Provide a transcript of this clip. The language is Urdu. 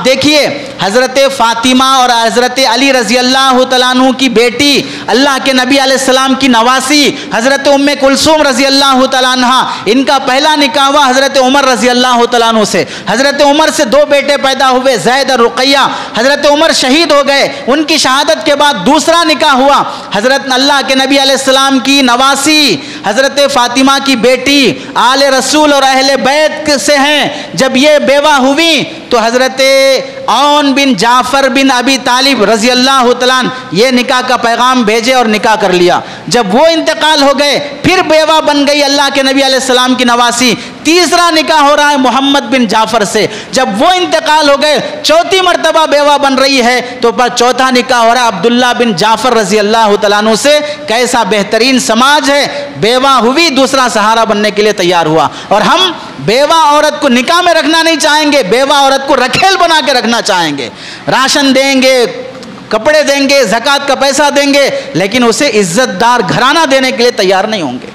دیکھیے حضرت فاطمہ اور حضرت علی رضی اللہ تعالیٰ عنہ کی بیٹی، اللہ کے نبی علیہ السلام کی نواسی حضرت ام کلثوم رضی اللہ تعالیٰ عنہ، ان کا پہلا نکاح ہوا حضرت عمر رضی اللہ تعالیٰ عنہ سے۔ حضرت عمر سے دو بیٹے پیدا ہوئے، زید اور رقیہ۔ حضرت عمر شہید ہو گئے، ان کی شہادت کے بعد دوسرا نکاح ہوا حضرت اللہ کے نبی علیہ السلام کی نواسی حضرت فاطمہ کی بیٹی، آل رسول اور اہل بیت سے ہیں۔ جب یہ بیوہ ہوئی تو حضرت عون بن جعفر بن ابی طالب رضی اللہ تعالیٰ یہ نکاح کا پیغام بھیجے اور نکاح کر لیا۔ جب وہ انتقال ہو گئے پھر بیوہ بن گئی اللہ کے نبی علیہ السلام کی نواسی۔ تیسرا نکاح ہو رہا ہے محمد بن جعفر سے۔ جب وہ انتقال ہو گئے چوتھی مرتبہ بیوہ بن رہی ہے تو پر چوتھا نکاح ہو رہا ہے عبداللہ بن جعفر رضی اللہ تعالیٰ عنہ سے۔ کیسا بہترین سماج ہے، بیوہ ہوئی دوسرا سہارا بننے کے لیے تیار ہوا۔ اور ہم بیوہ عورت کو نکاح میں رکھنا نہیں چاہیں گے، بیوہ عورت کو رکھیل بنا کے رکھنا چاہیں گے، راشن دیں گے، کپڑے دیں گے، زکوٰۃ کا پیسہ دیں گے، لیکن اسے عزت دار گھرانہ دینے کے لیے تیار نہیں ہوں گے۔